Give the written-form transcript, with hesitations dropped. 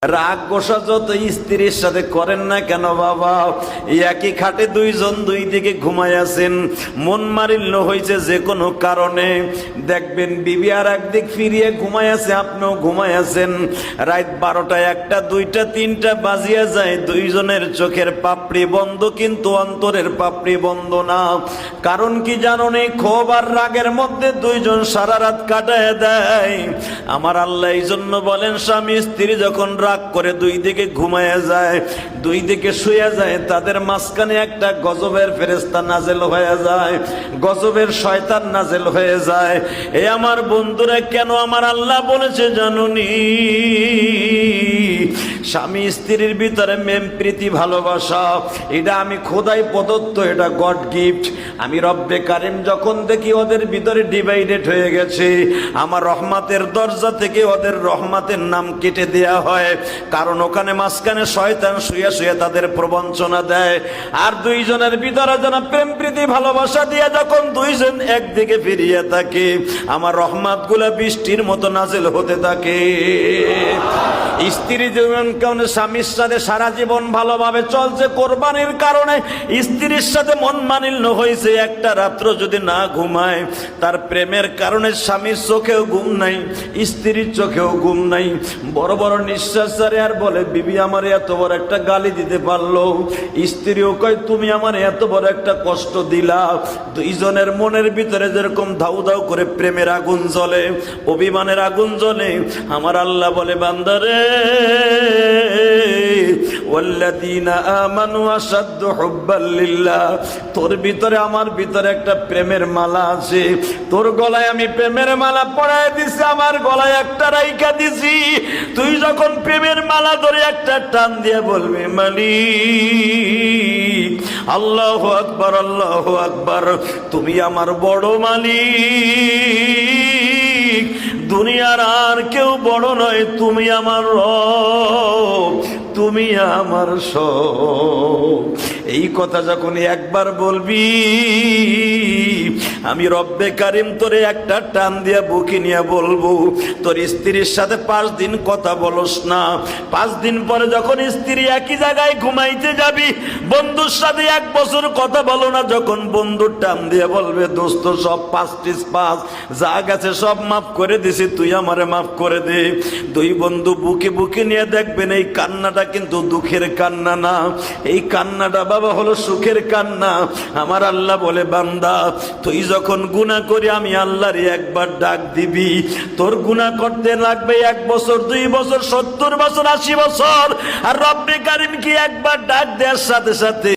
রাগ গোসা যত স্ত্রীর সাথে করেন না কেন বাবা, একই খাটে দুইজন দুই দিকে ঘুমায় আছেন, মন মারিল্য হয়েছে যে কোনো কারণে, দেখবেন বিবি আর একদিক ফিরিয়ে ঘুমায় আছে, আপনিও ঘুমায় আছেন। রাত 12টা 1টা 2টা 3টা বাজিয়া যায়, দুইজনের চোখের পাপড়ি বন্ধ, কিন্তু অন্তরের পাপড়ি বন্ধ না। কারণ কি জানো নি? ক্ষোভ আর রাগের মধ্যে দুইজন সারা রাত কাটায় দেয়। আমার আল্লাহ এই জন্য বলেন, স্বামী স্ত্রী যখন রাগ করে দুই দিকে ঘুমায়া যায়, দুই দিকে শুয়ে যায়, তাদের মাঝখানে একটা গজবের ফেরেশতা নাজেল হয়ে যায়, গজবের শয়তান নাজেল হয়ে যায়। এ আমার বন্ধুরা, কেন আমার আল্লাহ বলেছে জানুনি? স্বামী স্ত্রীর ভিতরে মেম প্রীতি ভালোবাসা, এটা আমি খোদাই প্রদত্ত, এটা গড গিফট। আমি রব্বে কারিম যখন দেখি ওদের ভিতরে ডিভাইডেড হয়ে গেছে, আমার রহমতের দরজা থেকে ওদের রহমতের নাম কেটে দেয়া হয়। কারণ ওখানে মাঝখানে শয়তান শুয়ে শুয়ে তাদের প্রবঞ্চনা দেয়। আর দুইজনের ভিতরে যেন প্রেম প্রীতি ভালোবাসা দিয়ে যখন দুইজন একদিকে ফিরিয়ে থাকে, আমার রহমত গুলা বৃষ্টির মতো নাজিল হতে থাকে। স্ত্রী জীবন কারণে স্বামীর সাথে সারা জীবন ভালোভাবে চলছে, কোরবানির কারণে স্ত্রীর সাথে মন মানিল্য হয়েছে, একটা রাত্র যদি না ঘুমায়, তার প্রেমের কারণে স্বামীর চোখেও ঘুম নাই, স্ত্রীর চোখেও ঘুম নাই। বড় বড় নিঃশ্বাস ছাড়ে আর বলে, বিবি আমার এত বড় একটা গালি দিতে পারলো। স্ত্রীও কয়, তুমি আমার এত বড় একটা কষ্ট দিলা। দুইজনের মনের ভিতরে যেরকম ধাউ ধাউ করে প্রেমের আগুন জ্বলে, অভিমানের আগুন জ্বলে। আমার আল্লাহ বলে, বান্দারে ওয়াল্লাযীনা আমানু আশাদ্দু হুব্বাল লিল্লাহ, তোর ভিতরে আমার ভিতরে একটা প্রেমের মালা আছে, তোর গলায় আমি প্রেমের মালা পরায় দিছি, আমার গলায় একটা রাইখা দিছি। তুই যখন প্রেমের মালা ধরে একটা টান দিয়ে বলবি, মালিক, আল্লাহু আকবার, আল্লাহু আকবার, তুমি আমার বড় মালিক, দুনিয়ার আর কেউ বড় নয়, তুমি আমার রব, তুমি আমার সব। এই কথা যখন একবার বলবি, আমি রব্বে কারিম তোরে একটা টান দিয়া বুকে নিয়ে বলবো, তোর স্ত্রীর সাথে 5 দিন কথা বলস না, 5 দিন পরে যখন স্ত্রী একই জায়গায় ঘুমাইতে যাবি, বন্ধুর সাথে 1 বছর কথা বলো না, যখন বন্ধুর টান দিয়ে বলবে, দোস্ত সব 5 যা গেছে সব মাফ করে দিছি, তুই আমারে মাফ করে দে। দুই বন্ধু বুকে বুকে নিয়ে দেখবেন, এই কান্নাটা কিন্তু দুঃখের কান্না না, এই কান্নাটা বাবা হলো সুখের কান্না। আমার আল্লাহ বলে, বান্দা তুই যখন গুনাহ করি, আমি আল্লাহর একবার ডাক দিবি, তোর গুনাহ করতে লাগবে 1 বছর 2 বছর 70 বছর 80 বছর। আর রব্বে কারিম কি একবার ডাক দেওয়ার সাথে সাথে